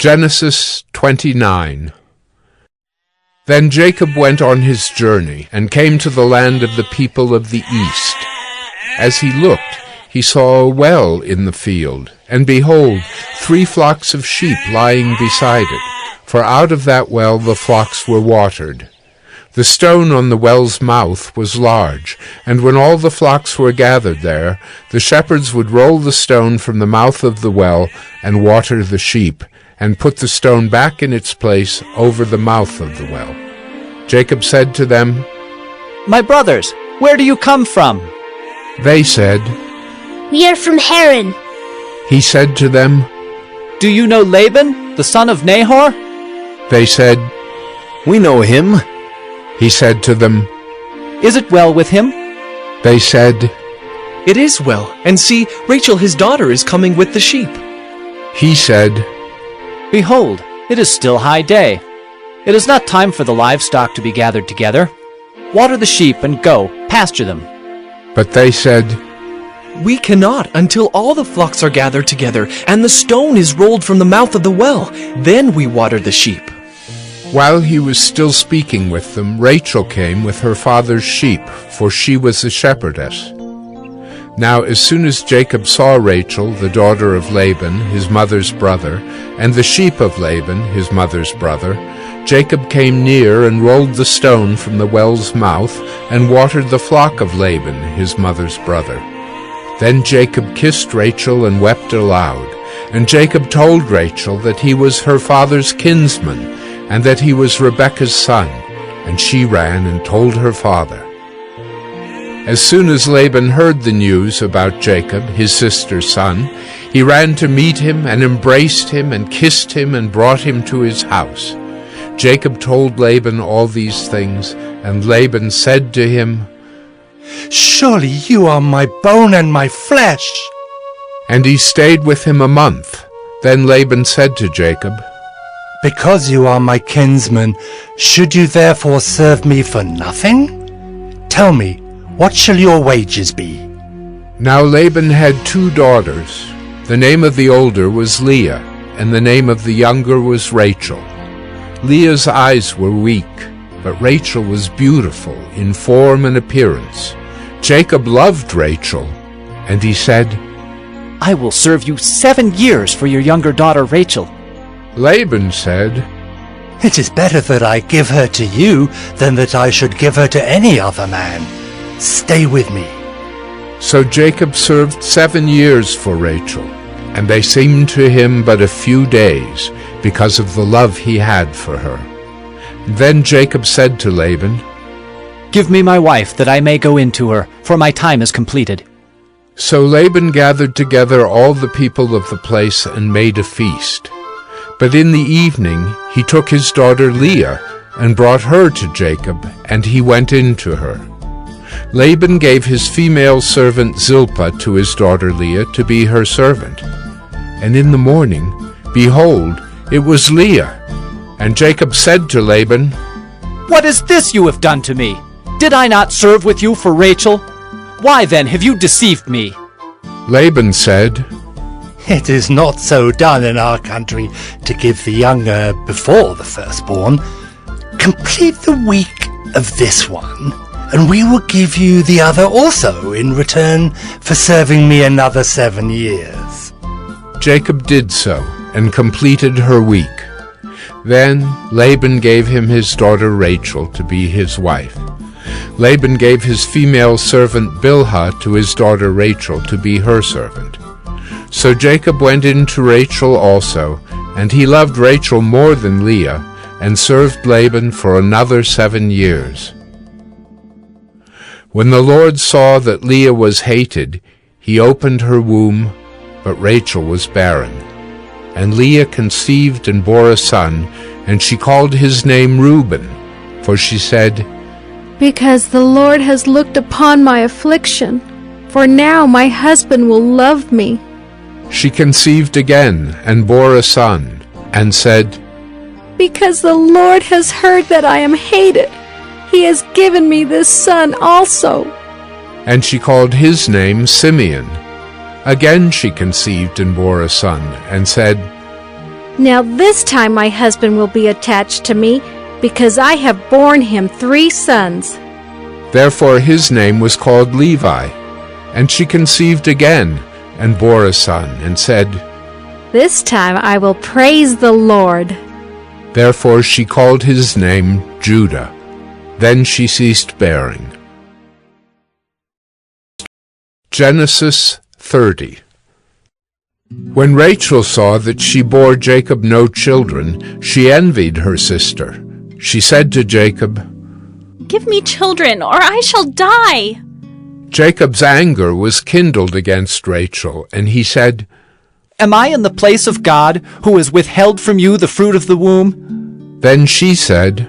Genesis 29. Then Jacob went on his journey, and came to the land of the people of the east. As he looked, he saw a well in the field, and behold, 3 flocks of sheep lying beside it, for out of that well the flocks were watered. The stone on the well's mouth was large, and when all the flocks were gathered there, the shepherds would roll the stone from the mouth of the well and water the sheep, and put the stone back in its place over the mouth of the well. Jacob said to them, "My brothers, where do you come from?" They said, "We are from Haran." He said to them, "Do you know Laban, the son of Nahor?" They said, "We know him." He said to them, "Is it well with him?" They said, "It is well, and see, Rachel his daughter is coming with the sheep." He said, "Behold, it is still high day. It is not time for the livestock to be gathered together. Water the sheep and go, pasture them." But they said, "We cannot until all the flocks are gathered together, and the stone is rolled from the mouth of the well. Then we water the sheep." While he was still speaking with them, Rachel came with her father's sheep, for she was a shepherdess. Now as soon as Jacob saw Rachel, the daughter of Laban, his mother's brother, and the sheep of Laban, his mother's brother, Jacob came near and rolled the stone from the well's mouth and watered the flock of Laban, his mother's brother. Then Jacob kissed Rachel and wept aloud. And Jacob told Rachel that he was her father's kinsman, and that he was Rebekah's son, and she ran and told her father. As soon as Laban heard the news about Jacob, his sister's son, he ran to meet him and embraced him and kissed him and brought him to his house. Jacob told Laban all these things, and Laban said to him, "Surely you are my bone and my flesh." And he stayed with him a month. Then Laban said to Jacob, "Because you are my kinsman, should you therefore serve me for nothing? Tell me, what shall your wages be?" Now Laban had 2 daughters. The name of the older was Leah, and the name of the younger was Rachel. Leah's eyes were weak, but Rachel was beautiful in form and appearance. Jacob loved Rachel, and he said, "I will serve you 7 years for your younger daughter Rachel." Laban said, "It is better that I give her to you than that I should give her to any other man. Stay with me." So Jacob served 7 years for Rachel, and they seemed to him but a few days, because of the love he had for her. Then Jacob said to Laban, "Give me my wife, that I may go in to her, for my time is completed." So Laban gathered together all the people of the place and made a feast. But in the evening he took his daughter Leah and brought her to Jacob, and he went in to her. Laban gave his female servant Zilpah to his daughter Leah to be her servant. And in the morning, behold, it was Leah. And Jacob said to Laban, "What is this you have done to me? Did I not serve with you for Rachel? Why then have you deceived me?" Laban said, "It is not so done in our country to give the younger before the firstborn. Complete the week of this one, and we will give you the other also in return for serving me another 7 years." Jacob did so, and completed her week. Then Laban gave him his daughter Rachel to be his wife. Laban gave his female servant Bilhah to his daughter Rachel to be her servant. So Jacob went in to Rachel also, and he loved Rachel more than Leah, and served Laban for another 7 years. When the Lord saw that Leah was hated, he opened her womb, but Rachel was barren. And Leah conceived and bore a son, and she called his name Reuben, for she said, "Because the Lord has looked upon my affliction, for now my husband will love me." She conceived again and bore a son, and said, "Because the Lord has heard that I am hated, he has given me this son also." And she called his name Simeon. Again she conceived and bore a son, and said, Now this time my husband will be attached to me, because I have borne him 3 sons. Therefore his name was called Levi. And she conceived again, and bore a son, and said, This time I will praise the Lord. Therefore she called his name Judah. Then she ceased bearing. Genesis 30. When Rachel saw that she bore Jacob no children, she envied her sister. She said to Jacob, Give me children, or I shall die. Jacob's anger was kindled against Rachel, and he said, Am I in the place of God, who has withheld from you the fruit of the womb? Then she said,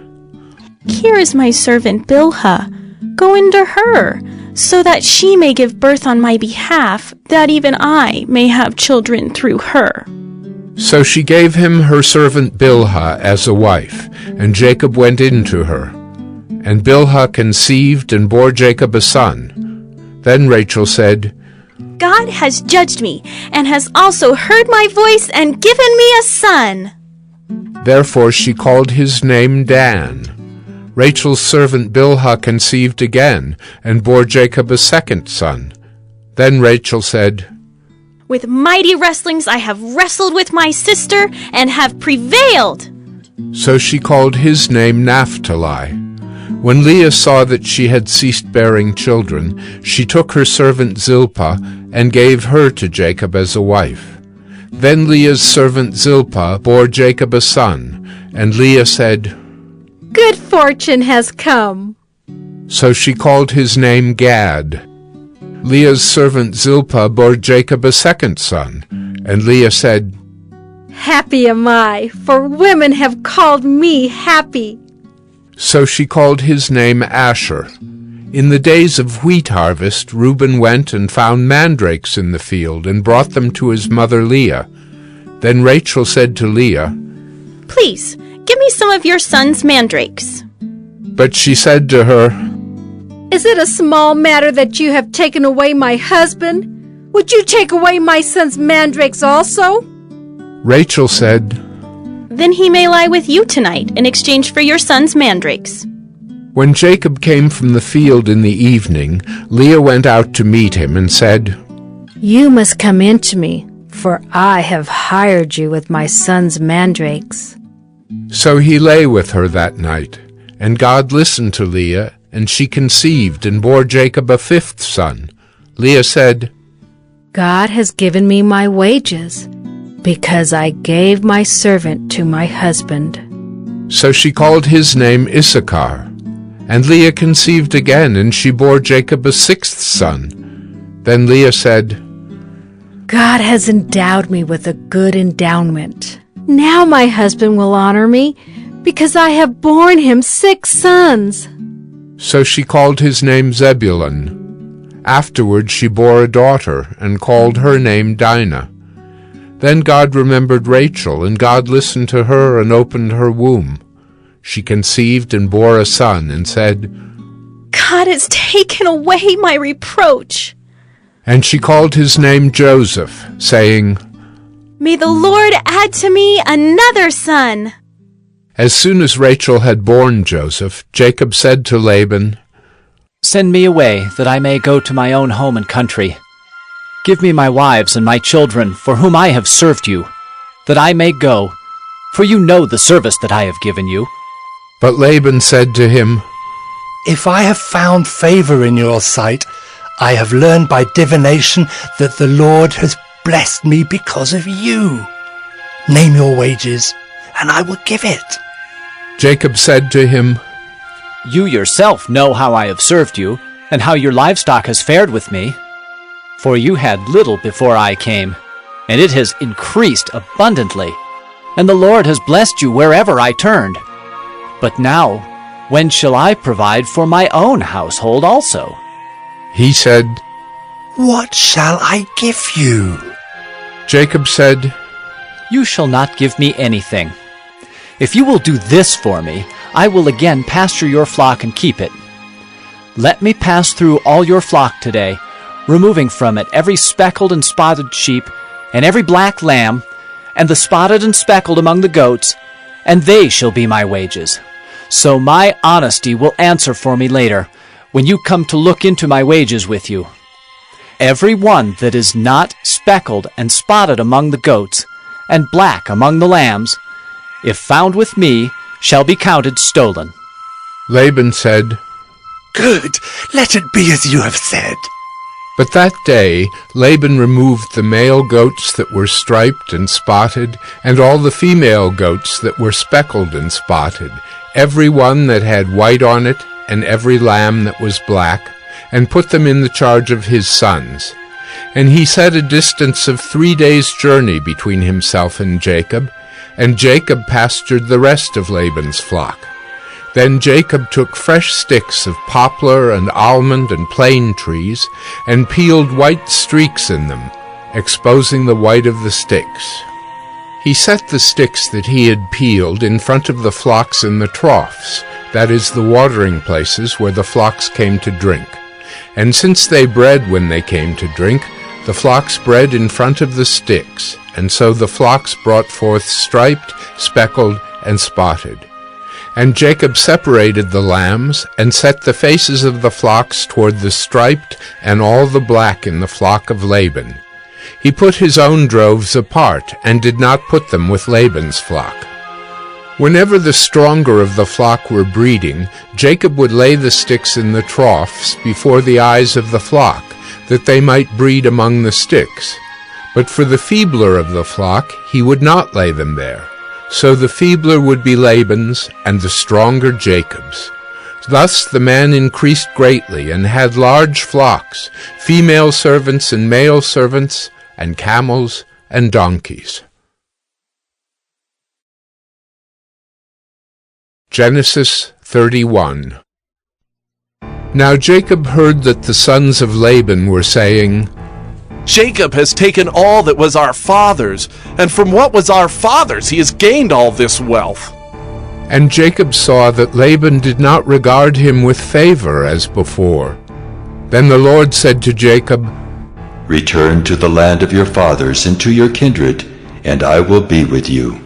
Here is my servant Bilhah. Go into her, so that she may give birth on my behalf, that even I may have children through her. So she gave him her servant Bilhah as a wife, and Jacob went in to her. And Bilhah conceived and bore Jacob a son. Then Rachel said, God has judged me, and has also heard my voice and given me a son. Therefore she called his name Dan. Rachel's servant Bilhah conceived again, and bore Jacob a second son. Then Rachel said, With mighty wrestlings I have wrestled with my sister, and have prevailed. So she called his name Naphtali. When Leah saw that she had ceased bearing children, she took her servant Zilpah, and gave her to Jacob as a wife. Then Leah's servant Zilpah bore Jacob a son, and Leah said, Good fortune has come. So she called his name Gad. Leah's servant Zilpah bore Jacob a second son, and Leah said, Happy am I, for women have called me happy. So she called his name Asher. In the days of wheat harvest, Reuben went and found mandrakes in the field, and brought them to his mother Leah. Then Rachel said to Leah, Please, give me some of your son's mandrakes. But she said to her, Is it a small matter that you have taken away my husband? Would you take away my son's mandrakes also? Rachel said, Then he may lie with you tonight in exchange for your son's mandrakes. When Jacob came from the field in the evening, Leah went out to meet him and said, You must come in to me, for I have hired you with my son's mandrakes. So he lay with her that night. And God listened to Leah, and she conceived and bore Jacob a fifth son. Leah said, God has given me my wages, because I gave my servant to my husband. So she called his name Issachar. And Leah conceived again, and she bore Jacob a sixth son. Then Leah said, God has endowed me with a good endowment. Now my husband will honor me, because I have borne him 6 sons. So she called his name Zebulun. Afterward she bore a daughter, and called her name Dinah. Then God remembered Rachel, and God listened to her and opened her womb. She conceived and bore a son, and said, God has taken away my reproach. And she called his name Joseph, saying, May the Lord add to me another son. As soon as Rachel had borne Joseph, Jacob said to Laban, Send me away, that I may go to my own home and country. Give me my wives and my children, for whom I have served you, that I may go, for you know the service that I have given you. But Laban said to him, If I have found favor in your sight, I have learned by divination that the Lord has blessed me because of you. Name your wages, and I will give it. Jacob said to him, You yourself know how I have served you, and how your livestock has fared with me. For you had little before I came, and it has increased abundantly, and the Lord has blessed you wherever I turned. But now, when shall I provide for my own household also? He said, What shall I give you? Jacob said, You shall not give me anything. If you will do this for me, I will again pasture your flock and keep it. Let me pass through all your flock today, removing from it every speckled and spotted sheep, and every black lamb, and the spotted and speckled among the goats, and they shall be my wages. So my honesty will answer for me later, when you come to look into my wages with you. Every one that is not speckled and spotted among the goats, and black among the lambs, if found with me, shall be counted stolen. Laban said, Good, let it be as you have said. But that day Laban removed the male goats that were striped and spotted, and all the female goats that were speckled and spotted, every one that had white on it, and every lamb that was black, and put them in the charge of his sons. And he set a distance of 3 days' journey between himself and Jacob, and Jacob pastured the rest of Laban's flock. Then Jacob took fresh sticks of poplar and almond and plane trees, and peeled white streaks in them, exposing the white of the sticks. He set the sticks that he had peeled in front of the flocks in the troughs, that is, the watering places where the flocks came to drink. And since they bred when they came to drink, the flocks bred in front of the sticks, and so the flocks brought forth striped, speckled, and spotted. And Jacob separated the lambs, and set the faces of the flocks toward the striped and all the black in the flock of Laban. He put his own droves apart, and did not put them with Laban's flock. Whenever the stronger of the flock were breeding, Jacob would lay the sticks in the troughs before the eyes of the flock, that they might breed among the sticks. But for the feebler of the flock he would not lay them there. So the feebler would be Laban's, and the stronger Jacob's. Thus the man increased greatly, and had large flocks, female servants and male servants, and camels and donkeys. Genesis 31. Now Jacob heard that the sons of Laban were saying, Jacob has taken all that was our father's, and from what was our father's he has gained all this wealth. And Jacob saw that Laban did not regard him with favor as before. Then the Lord said to Jacob, Return to the land of your fathers and to your kindred, and I will be with you.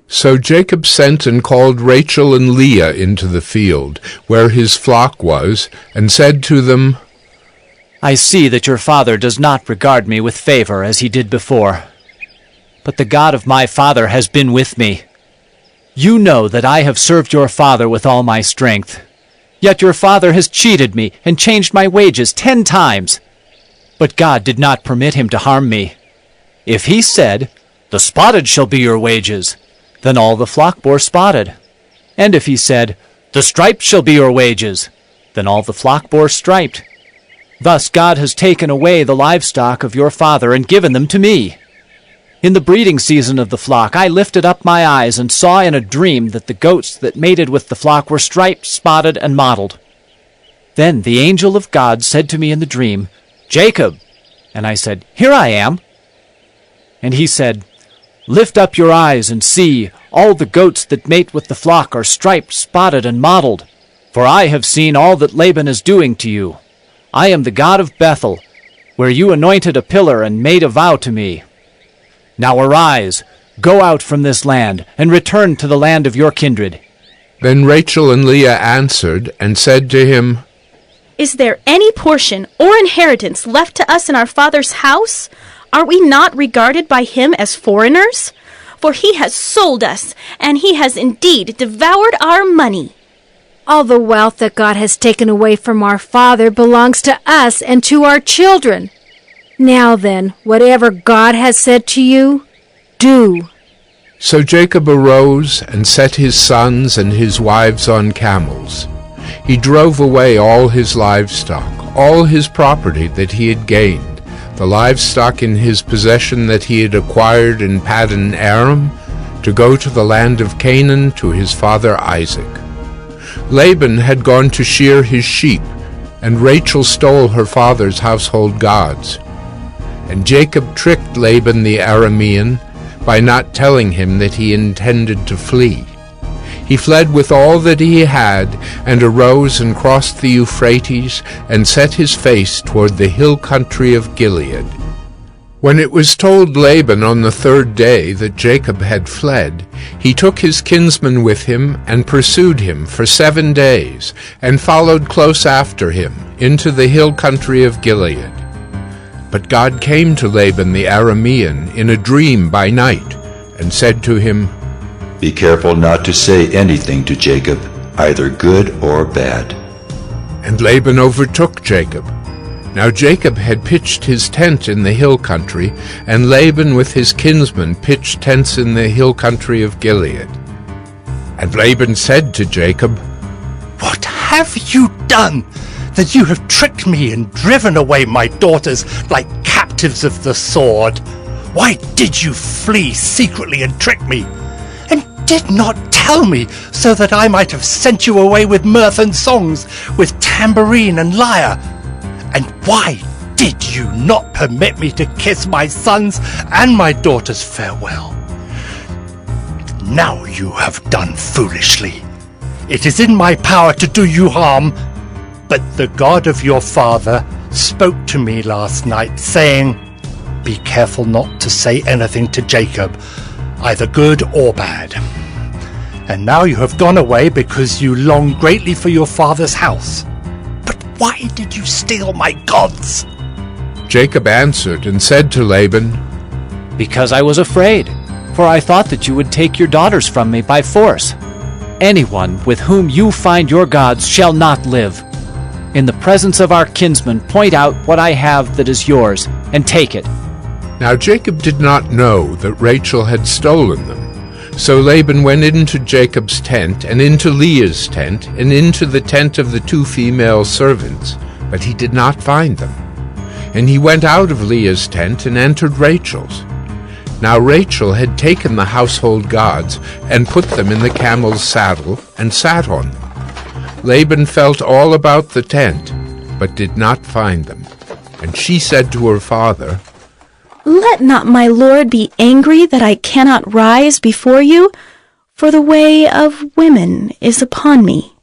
So Jacob sent and called Rachel and Leah into the field, where his flock was, and said to them, I see that your father does not regard me with favor as he did before. But the God of my father has been with me. You know that I have served your father with all my strength. Yet your father has cheated me and changed my wages 10 times. But God did not permit him to harm me. If he said, The spotted shall be your wages, then all the flock bore spotted. And if he said, The striped shall be your wages, then all the flock bore striped. Thus God has taken away the livestock of your father and given them to me. In the breeding season of the flock I lifted up my eyes and saw in a dream that the goats that mated with the flock were striped, spotted, and mottled. Then the angel of God said to me in the dream, Jacob. And I said, Here I am. And he said, Lift up your eyes and see, all the goats that mate with the flock are striped, spotted, and mottled. For I have seen all that Laban is doing to you. I am the God of Bethel, where you anointed a pillar and made a vow to me. Now arise, go out from this land, and return to the land of your kindred. Then Rachel and Leah answered and said to him, Is there any portion or inheritance left to us in our father's house? Are we not regarded by him as foreigners? For he has sold us, and he has indeed devoured our money. All the wealth that God has taken away from our father belongs to us and to our children. Now then, whatever God has said to you, do. So Jacob arose and set his sons and his wives on camels. He drove away all his livestock, all his property that he had gained, the livestock in his possession that he had acquired in Paddan Aram, to go to the land of Canaan to his father Isaac. Laban had gone to shear his sheep, and Rachel stole her father's household gods. And Jacob tricked Laban the Aramean by not telling him that he intended to flee. He fled with all that he had, and arose and crossed the Euphrates, and set his face toward the hill country of Gilead. When it was told Laban on the third day that Jacob had fled, he took his kinsman with him and pursued him for 7 days, and followed close after him into the hill country of Gilead. But God came to Laban the Aramean in a dream by night, and said to him, Be careful not to say anything to Jacob, either good or bad. And Laban overtook Jacob. Now Jacob had pitched his tent in the hill country, and Laban with his kinsmen pitched tents in the hill country of Gilead. And Laban said to Jacob, What have you done, that you have tricked me and driven away my daughters like captives of the sword? Why did you flee secretly and trick me, and did not tell me, so that I might have sent you away with mirth and songs, with tambourine and lyre? And why did you not permit me to kiss my sons and my daughters farewell? Now you have done foolishly. It is in my power to do you harm, but the God of your father spoke to me last night, saying, Be careful not to say anything to Jacob, either good or bad. And now you have gone away because you long greatly for your father's house. But why did you steal my gods? Jacob answered and said to Laban, Because I was afraid, for I thought that you would take your daughters from me by force. Anyone with whom you find your gods shall not live. In the presence of our kinsmen, point out what I have that is yours, and take it. Now Jacob did not know that Rachel had stolen them. So Laban went into Jacob's tent, and into Leah's tent, and into the tent of the 2 female servants, but he did not find them. And he went out of Leah's tent and entered Rachel's. Now Rachel had taken the household gods, and put them in the camel's saddle, and sat on them. Laban felt all about the tent, but did not find them. And she said to her father, Let not my lord be angry that I cannot rise before you, for the way of women is upon me.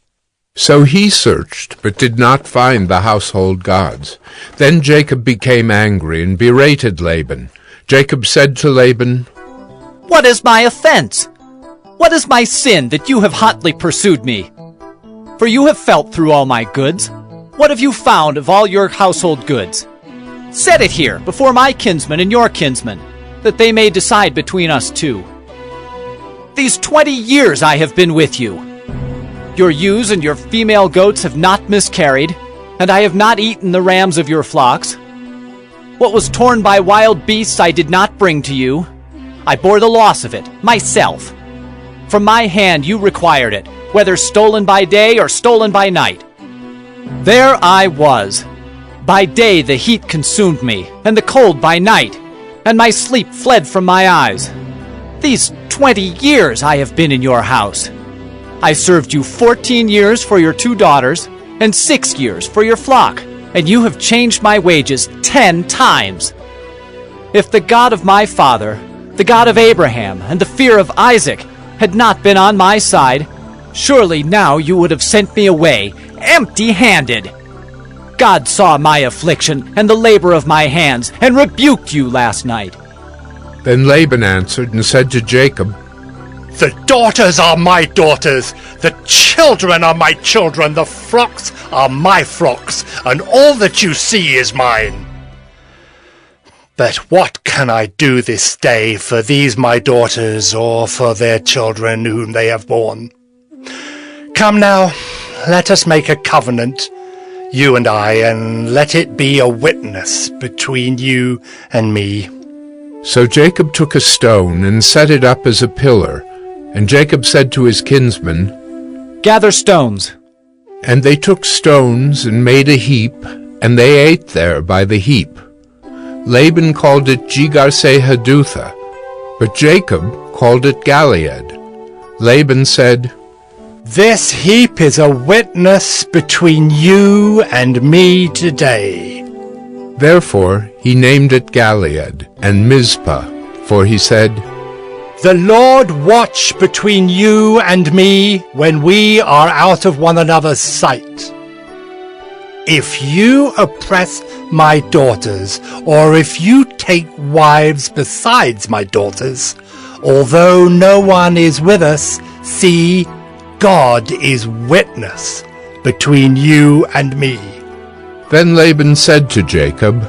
So he searched, but did not find the household gods. Then Jacob became angry and berated Laban. Jacob said to Laban, What is my offense? What is my sin that you have hotly pursued me? For you have felt through all my goods. What have you found of all your household goods? Set it here before my kinsmen and your kinsmen, that they may decide between us two. These 20 years I have been with you. Your ewes and your female goats have not miscarried, and I have not eaten the rams of your flocks. What was torn by wild beasts I did not bring to you. I bore the loss of it, myself. From my hand you required it, whether stolen by day or stolen by night. There I was. By day the heat consumed me, and the cold by night, and my sleep fled from my eyes. These 20 years I have been in your house. I served you 14 years for your 2 daughters, and 6 years for your flock, and you have changed my wages 10 times. If the God of my father, the God of Abraham, and the fear of Isaac had not been on my side, surely now you would have sent me away empty-handed. God saw my affliction and the labor of my hands, and rebuked you last night. Then Laban answered and said to Jacob, The daughters are my daughters, the children are my children, the flocks are my flocks, and all that you see is mine. But what can I do this day for these my daughters, or for their children whom they have borne? Come now, let us make a covenant, you and I, and let it be a witness between you and me. So Jacob took a stone and set it up as a pillar. And Jacob said to his kinsmen, Gather stones. And they took stones and made a heap, and they ate there by the heap. Laban called it Jegar-sahadutha, but Jacob called it Gilead. Laban said, This heap is a witness between you and me today. Therefore he named it Gilead and Mizpah, for he said, The Lord watch between you and me when we are out of one another's sight. If you oppress my daughters, or if you take wives besides my daughters, although no one is with us, see, God is witness between you and me." Then Laban said to Jacob,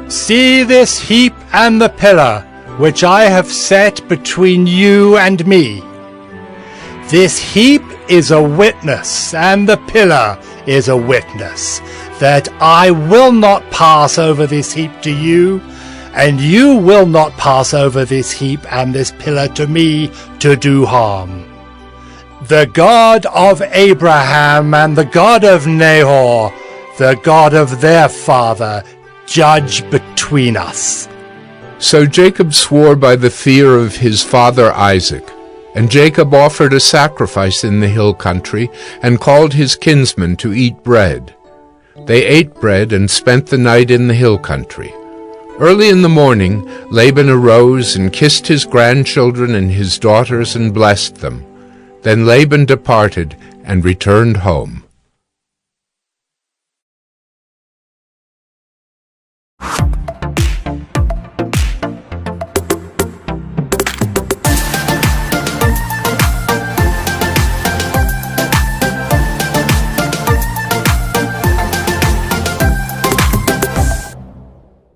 "See this heap and the pillar, which I have set between you and me. This heap is a witness, and the pillar is a witness, that I will not pass over this heap to you, and you will not pass over this heap and this pillar to me to do harm. The God of Abraham and the God of Nahor, the God of their father, judge between us." So Jacob swore by the fear of his father Isaac. And Jacob offered a sacrifice in the hill country, and called his kinsmen to eat bread. They ate bread and spent the night in the hill country. Early in the morning Laban arose and kissed his grandchildren and his daughters and blessed them. Then Laban departed and returned home.